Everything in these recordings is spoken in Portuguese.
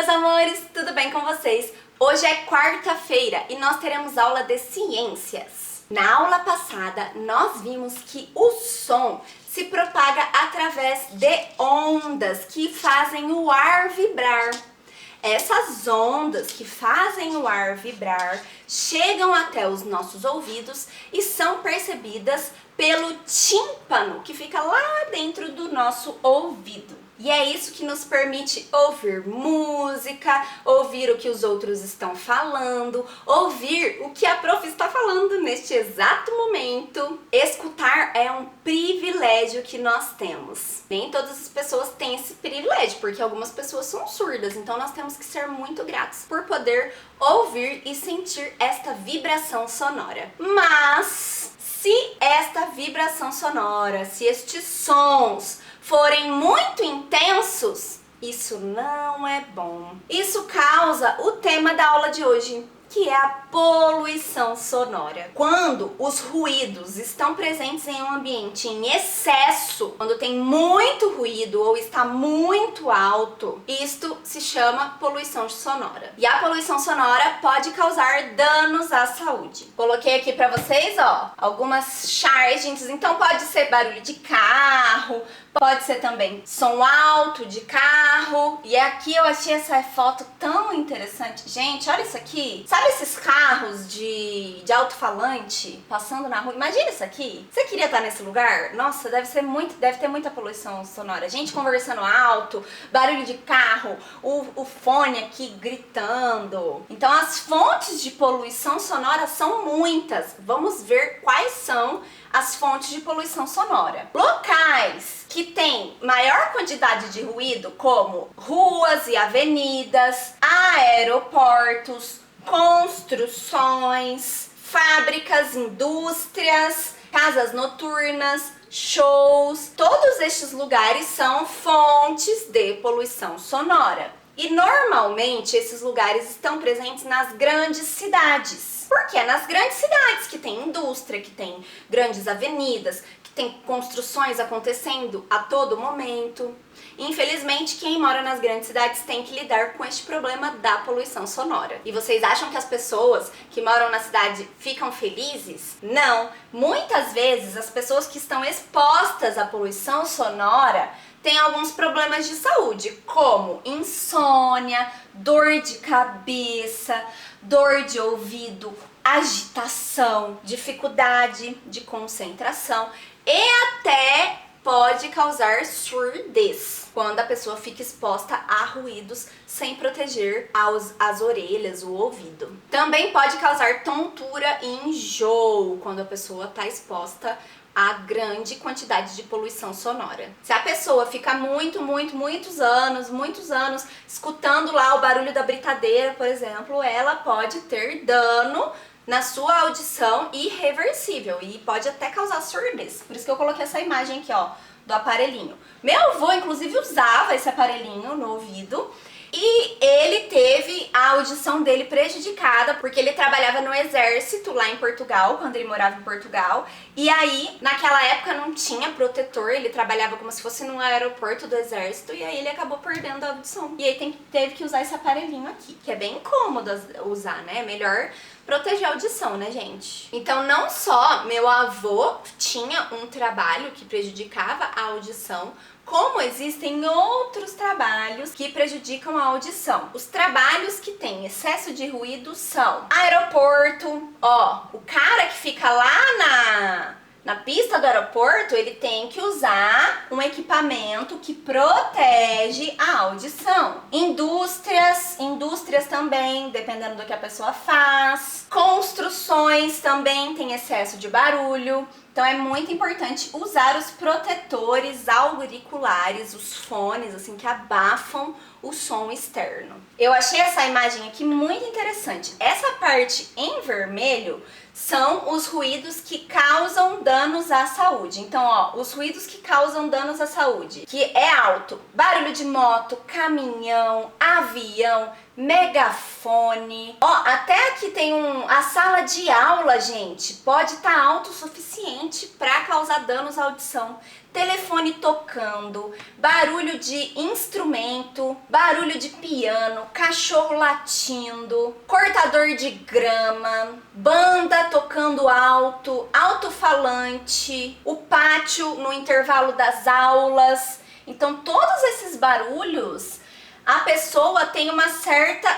meus amores, tudo bem com vocês? Hoje é quarta-feira e nós teremos aula de ciências. Na aula passada, nós vimos que o som se propaga através de ondas que fazem o ar vibrar. Essas ondas que fazem o ar vibrar chegam até os nossos ouvidos e são percebidas pelo tímpano, que fica lá dentro do nosso ouvido. E é isso que nos permite ouvir música, ouvir o que os outros estão falando, ouvir o que a prof está falando neste exato momento. Escutar é um privilégio que nós temos. Nem todas as pessoas têm esse privilégio, porque algumas pessoas são surdas, então nós temos que ser muito gratos por poder ouvir e sentir esta vibração sonora. Mas se esta vibração sonora, se estes sons forem muito intensos, isso não é bom. Isso causa o tema da aula de hoje, que é a poluição sonora. Quando os ruídos estão presentes em um ambiente em excesso, quando tem muito ruído ou está muito alto, isto se chama poluição sonora. E a poluição sonora pode causar danos à saúde. Coloquei aqui pra vocês, ó, algumas charges. Então pode ser barulho de carro, pode ser também som alto de carro. E aqui eu achei essa foto tão interessante. Gente, olha isso aqui. Sabe esses carros de alto-falante passando na rua? Imagina isso aqui. Você queria estar nesse lugar? Nossa, deve ter muita poluição sonora. Gente conversando alto, barulho de carro, o fone aqui gritando. Então as fontes de poluição sonora são muitas. Vamos ver quais são as fontes de poluição sonora. Locais que têm maior quantidade de ruído, como ruas e avenidas, aeroportos, construções, fábricas, indústrias, casas noturnas, shows. Todos estes lugares são fontes de poluição sonora. E normalmente esses lugares estão presentes nas grandes cidades. Porque é nas grandes cidades que tem indústria, que tem grandes avenidas, que tem construções acontecendo a todo momento. Infelizmente, quem mora nas grandes cidades tem que lidar com este problema da poluição sonora. E vocês acham que as pessoas que moram na cidade ficam felizes? Não! Muitas vezes as pessoas que estão expostas à poluição sonora têm alguns problemas de saúde, como insônia, dor de cabeça, dor de ouvido, agitação, dificuldade de concentração e até pode causar surdez, quando a pessoa fica exposta a ruídos sem proteger as orelhas, o ouvido. Também pode causar tontura e enjoo, quando a pessoa está exposta a grande quantidade de poluição sonora. Se a pessoa fica muitos anos escutando lá o barulho da britadeira, por exemplo, ela pode ter dano na sua audição irreversível e pode até causar surdez. Por isso que eu coloquei essa imagem aqui, ó, do aparelhinho. Meu avô, inclusive, usava esse aparelhinho no ouvido e ele teve a audição dele prejudicada porque ele trabalhava no exército lá em Portugal, quando ele morava em Portugal. E aí, naquela época não tinha protetor, ele trabalhava como se fosse num aeroporto do exército e aí ele acabou perdendo a audição. E aí teve que usar esse aparelhinho aqui, que é bem cômodo usar, né? Melhor proteger a audição, né, gente? Então, não só meu avô tinha um trabalho que prejudicava a audição, como existem outros trabalhos que prejudicam a audição. Os trabalhos que têm excesso de ruído são aeroporto, ó, o cara que fica lá na pista do aeroporto, ele tem que usar um equipamento que protege a audição. Indústrias também, dependendo do que a pessoa faz. Construções também tem excesso de barulho. Então é muito importante usar os protetores auriculares, os fones, assim, que abafam o som externo. Eu achei essa imagem aqui muito interessante. Essa parte em vermelho são os ruídos que causam danos à saúde. Então, ó, os ruídos que causam danos à saúde, que é alto, barulho de moto, caminhão, avião, megafone. Ó, até aqui tem a sala de aula, gente, pode estar autossuficiente para causar danos à audição. Telefone tocando, barulho de instrumento, barulho de piano, cachorro latindo, cortador de grama, banda tocando alto, alto-falante, o pátio no intervalo das aulas. Então, todos esses barulhos, a pessoa tem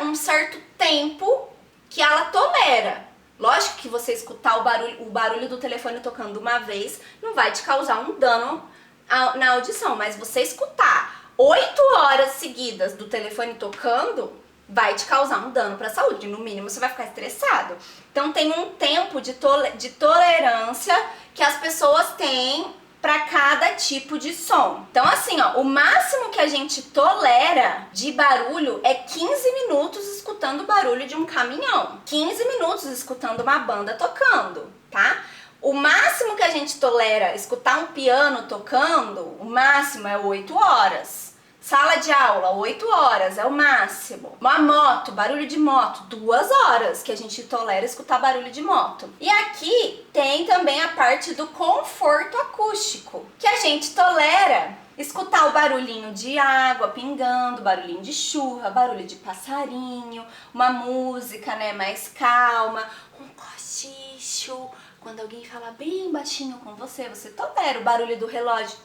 um certo tempo que ela tolera. Lógico que você escutar o barulho do telefone tocando uma vez não vai te causar um dano na audição, mas você escutar 8 horas seguidas do telefone tocando vai te causar um dano para a saúde. No mínimo, você vai ficar estressado. Então, tem um tempo de tolerância que as pessoas têm para cada tipo de som. Então, assim, ó, o máximo que a gente tolera de barulho é 15 minutos escutando o barulho de um caminhão, 15 minutos escutando uma banda tocando, tá? O máximo que a gente tolera escutar um piano tocando, o máximo é 8 horas. Sala de aula, 8 horas é o máximo. Uma moto, barulho de moto, 2 horas que a gente tolera escutar barulho de moto. E aqui tem também a parte do conforto acústico, que a gente tolera escutar o barulhinho de água pingando, barulhinho de chuva, barulho de passarinho, uma música, né, mais calma, um cochicho. Quando alguém fala bem baixinho com você, você tolera o barulho do relógio,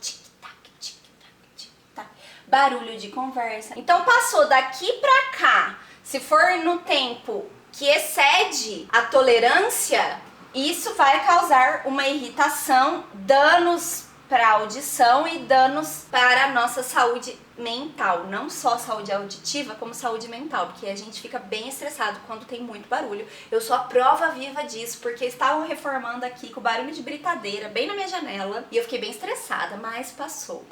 barulho de conversa. Então, passou daqui pra cá, se for no tempo que excede a tolerância, isso vai causar uma irritação, danos para a audição e danos para a nossa saúde mental. Não só saúde auditiva, como saúde mental, porque a gente fica bem estressado quando tem muito barulho. Eu sou a prova viva disso, porque estavam reformando aqui com barulho de britadeira bem na minha janela e eu fiquei bem estressada, mas passou.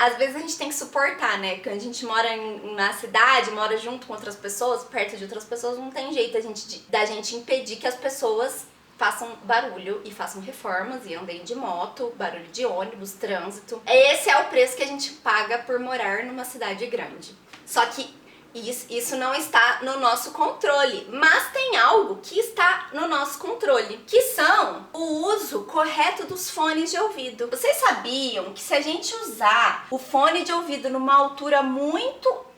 Às vezes a gente tem que suportar, né? Quando a gente mora na cidade, mora junto com outras pessoas, perto de outras pessoas, não tem jeito da gente impedir que as pessoas façam barulho e façam reformas e andem de moto, barulho de ônibus, trânsito. Esse é o preço que a gente paga por morar numa cidade grande. Só que isso não está no nosso controle, mas tem algo que está no nosso controle, que são o uso correto dos fones de ouvido. Vocês sabiam que se a gente usar o fone de ouvido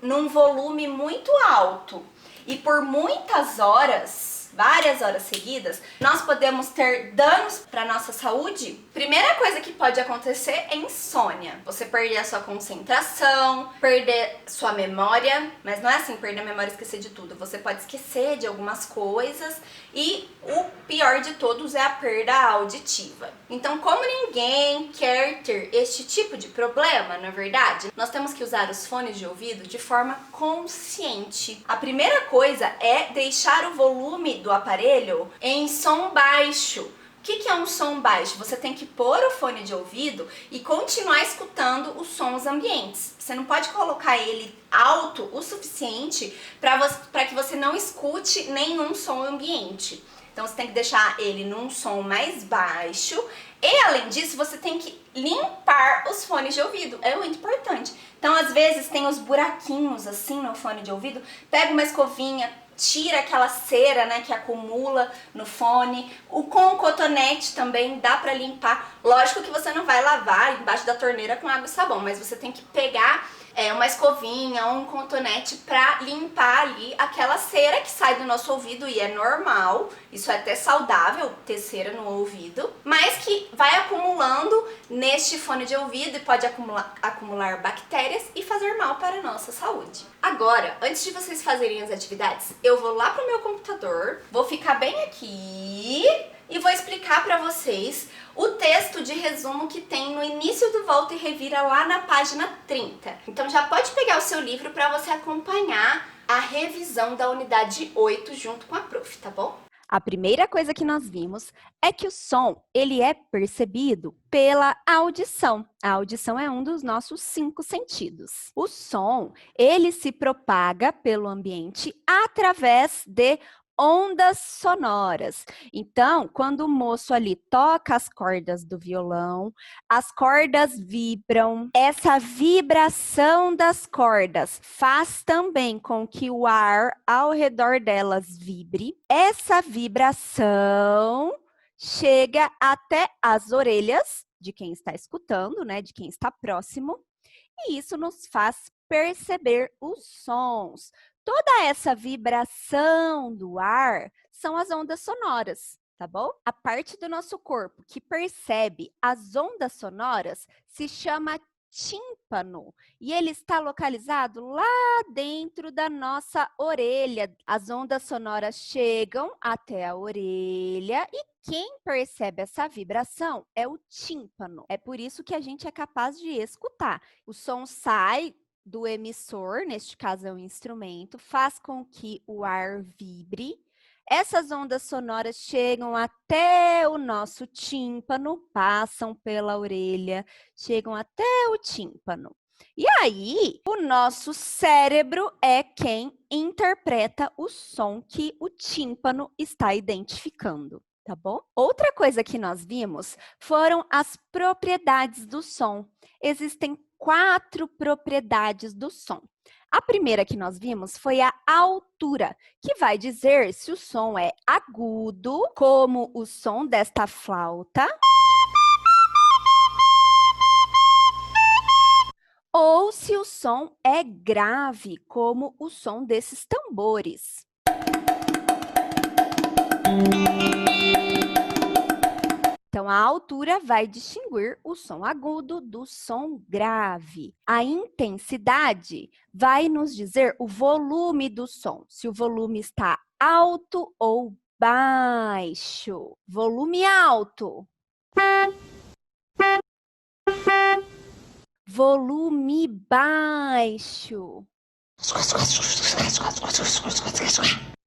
num volume muito alto e por muitas horas, várias horas seguidas, nós podemos ter danos para nossa saúde? Primeira coisa que pode acontecer é insônia. Você perder a sua concentração, perder sua memória, mas não é assim, perder a memória e esquecer de tudo. Você pode esquecer de algumas coisas e o pior de todos é a perda auditiva. Então, como ninguém quer ter este tipo de problema, na verdade, nós temos que usar os fones de ouvido de forma consciente. A primeira coisa é deixar o volume do aparelho em som baixo. O que é um som baixo? Você tem que pôr o fone de ouvido e continuar escutando os sons ambientes. Você não pode colocar ele alto o suficiente para que você não escute nenhum som ambiente. Então você tem que deixar ele num som mais baixo e, além disso, você tem que limpar os fones de ouvido. É muito importante. Então, às vezes, tem os buraquinhos assim no fone de ouvido. Pega uma escovinha, tira aquela cera, né, que acumula no fone. Com o cotonete também dá pra limpar. Lógico que você não vai lavar embaixo da torneira com água e sabão, mas você tem que pegar uma escovinha ou um cotonete pra limpar ali aquela cera que sai do nosso ouvido, e é normal, isso é até saudável ter cera no ouvido, mas que vai acumulando neste fone de ouvido e pode acumular bactérias e fazer mal para a nossa saúde. Agora, antes de vocês fazerem as atividades, eu vou lá pro meu computador, vou ficar bem aqui e vou explicar para vocês o texto de resumo que tem no início do Volta e Revira lá na página 30. Então já pode pegar o seu livro para você acompanhar a revisão da unidade 8 junto com a prof, tá bom? A primeira coisa que nós vimos é que o som, ele é percebido pela audição. A audição é um dos nossos 5 sentidos. O som, ele se propaga pelo ambiente através de ondas sonoras. Então, quando o moço ali toca as cordas do violão, as cordas vibram. Essa vibração das cordas faz também com que o ar ao redor delas vibre. Essa vibração chega até as orelhas de quem está escutando, né, de quem está próximo, e isso nos faz perceber os sons. Toda essa vibração do ar são as ondas sonoras, tá bom? A parte do nosso corpo que percebe as ondas sonoras se chama tímpano e ele está localizado lá dentro da nossa orelha. As ondas sonoras chegam até a orelha e quem percebe essa vibração é o tímpano. É por isso que a gente é capaz de escutar. O som sai do emissor, neste caso é um instrumento, faz com que o ar vibre. Essas ondas sonoras chegam até o nosso tímpano, passam pela orelha, chegam até o tímpano. E aí, o nosso cérebro é quem interpreta o som que o tímpano está identificando, tá bom? Outra coisa que nós vimos foram as propriedades do som. Existem 4 propriedades do som. A primeira que nós vimos foi a altura, que vai dizer se o som é agudo, como o som desta flauta, ou se o som é grave, como o som desses tambores. Então, a altura vai distinguir o som agudo do som grave. A intensidade vai nos dizer o volume do som, se o volume está alto ou baixo. Volume alto. Volume baixo.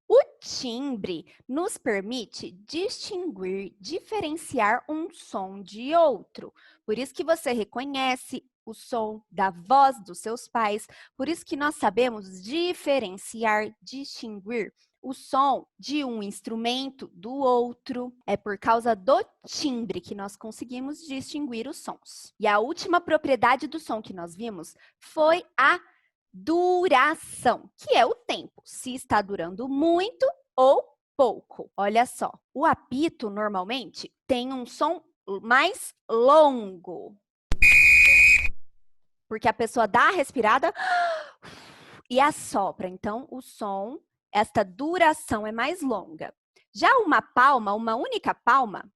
O timbre nos permite distinguir, diferenciar um som de outro. Por isso que você reconhece o som da voz dos seus pais. Por isso que nós sabemos diferenciar, distinguir o som de um instrumento do outro. É por causa do timbre que nós conseguimos distinguir os sons. E a última propriedade do som que nós vimos foi a duração, que é o tempo, se está durando muito ou pouco. Olha só, o apito normalmente tem um som mais longo, porque a pessoa dá a respirada e assopra. Então, o som, esta duração é mais longa. Já uma palma, uma única palma,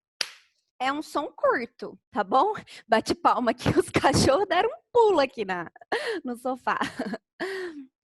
é um som curto, tá bom? Bate palma que os cachorros deram um pulo aqui no sofá.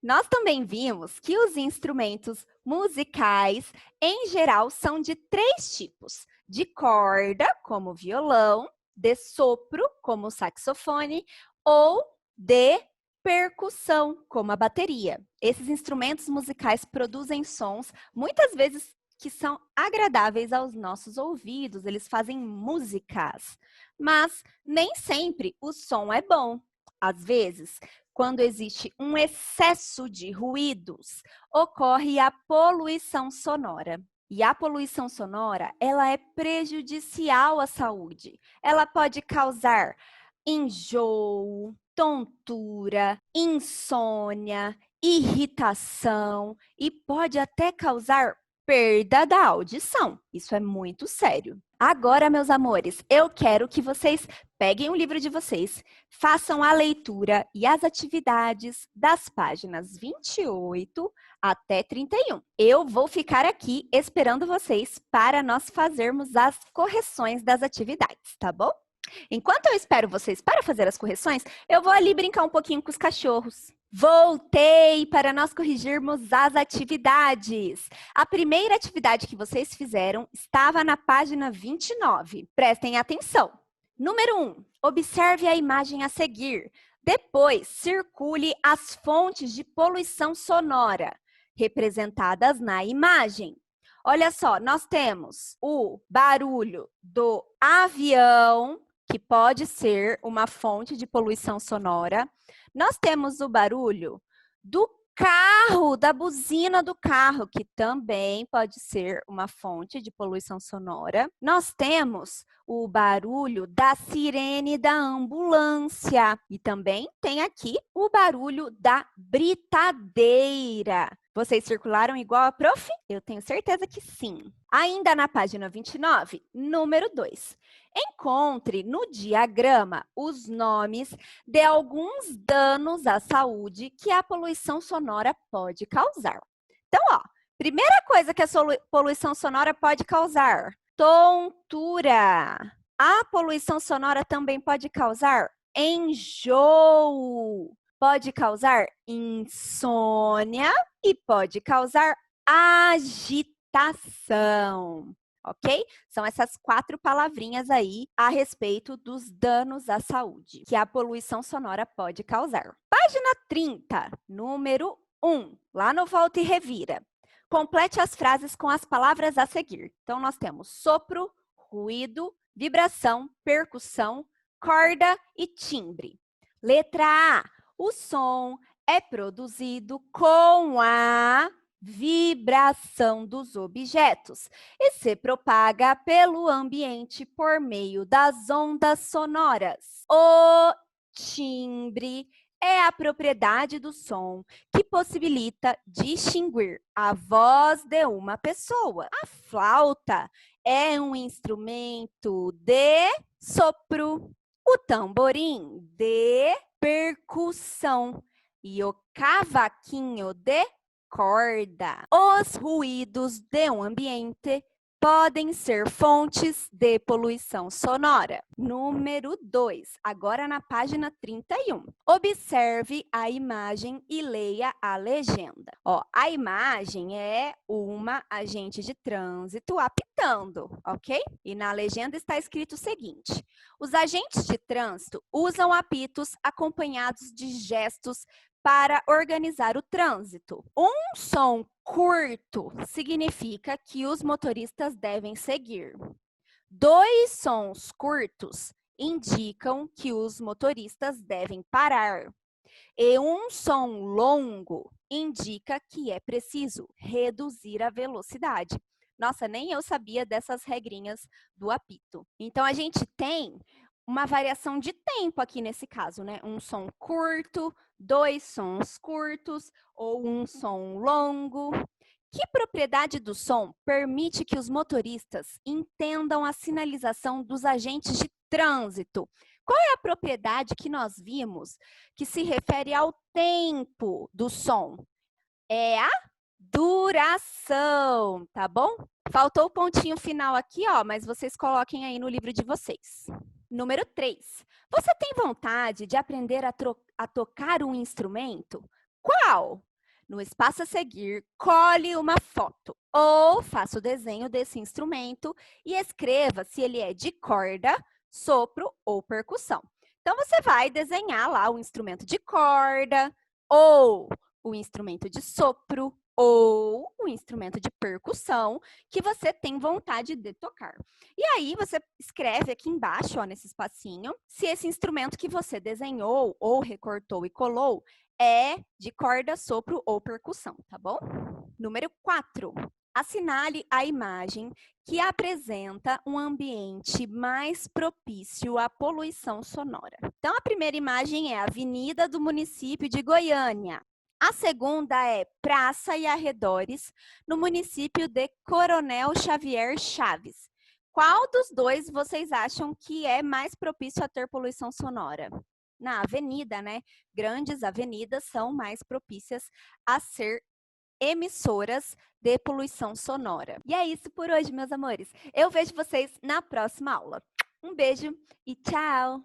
Nós também vimos que os instrumentos musicais, em geral, são de 3 tipos. De corda, como o violão, de sopro, como o saxofone, ou de percussão, como a bateria. Esses instrumentos musicais produzem sons, muitas vezes, que são agradáveis aos nossos ouvidos, eles fazem músicas, mas nem sempre o som é bom. Às vezes, quando existe um excesso de ruídos, ocorre a poluição sonora. E a poluição sonora, ela é prejudicial à saúde. Ela pode causar enjoo, tontura, insônia, irritação e pode até causar perda da audição. Isso é muito sério. Agora, meus amores, eu quero que vocês peguem o livro de vocês, façam a leitura e as atividades das páginas 28 até 31. Eu vou ficar aqui esperando vocês para nós fazermos as correções das atividades, tá bom? Enquanto eu espero vocês para fazer as correções, eu vou ali brincar um pouquinho com os cachorros. Voltei para nós corrigirmos as atividades. A primeira atividade que vocês fizeram estava na página 29. Prestem atenção. Número 1. Observe a imagem a seguir. Depois, circule as fontes de poluição sonora representadas na imagem. Olha só, nós temos o barulho do avião, que pode ser uma fonte de poluição sonora. Nós temos o barulho do carro, da buzina do carro, que também pode ser uma fonte de poluição sonora. Nós temos o barulho da sirene da ambulância e também tem aqui o barulho da britadeira. Vocês circularam igual a prof? Eu tenho certeza que sim. Ainda na página 29, número 2. Encontre no diagrama os nomes de alguns danos à saúde que a poluição sonora pode causar. Então, ó, primeira coisa que a poluição sonora pode causar: tontura. A poluição sonora também pode causar enjoo, pode causar insônia e pode causar agitação. Ok? São essas 4 palavrinhas aí a respeito dos danos à saúde que a poluição sonora pode causar. Página 30, número 1, lá no Volta e Revira. Complete as frases com as palavras a seguir. Então, nós temos sopro, ruído, vibração, percussão, corda e timbre. Letra A. O som é produzido com a vibração dos objetos e se propaga pelo ambiente por meio das ondas sonoras. O timbre é a propriedade do som que possibilita distinguir a voz de uma pessoa. A flauta é um instrumento de sopro, o tamborim de percussão e o cavaquinho de corda. Os ruídos de um ambiente podem ser fontes de poluição sonora. Número 2, agora na página 31. Observe a imagem e leia a legenda. Ó, a imagem é uma agente de trânsito apitando, ok? E na legenda está escrito o seguinte: os agentes de trânsito usam apitos acompanhados de gestos para organizar o trânsito. Um som curto significa que os motoristas devem seguir. 2 sons curtos indicam que os motoristas devem parar. E um som longo indica que é preciso reduzir a velocidade. Nossa, nem eu sabia dessas regrinhas do apito. Então, a gente tem uma variação de tempo aqui nesse caso, né? Um som curto, 2 sons curtos ou um som longo. Que propriedade do som permite que os motoristas entendam a sinalização dos agentes de trânsito? Qual é a propriedade que nós vimos que se refere ao tempo do som? É a duração, tá bom? Faltou o pontinho final aqui, ó, mas vocês coloquem aí no livro de vocês. Número 3. Você tem vontade de aprender a tocar um instrumento? Qual? No espaço a seguir, cole uma foto ou faça o desenho desse instrumento e escreva se ele é de corda, sopro ou percussão. Então, você vai desenhar lá o instrumento de corda ou o instrumento de sopro ou o instrumento de percussão que você tem vontade de tocar. E aí, você escreve aqui embaixo, ó, nesse espacinho, se esse instrumento que você desenhou ou recortou e colou é de corda, sopro ou percussão, tá bom? Número 4. Assinale a imagem que apresenta um ambiente mais propício à poluição sonora. Então, a primeira imagem é a Avenida do município de Goiânia. A segunda é Praça e Arredores, no município de Coronel Xavier Chaves. Qual dos dois vocês acham que é mais propício a ter poluição sonora? Na avenida, né? Grandes avenidas são mais propícias a ser emissoras de poluição sonora. E é isso por hoje, meus amores. Eu vejo vocês na próxima aula. Um beijo e tchau!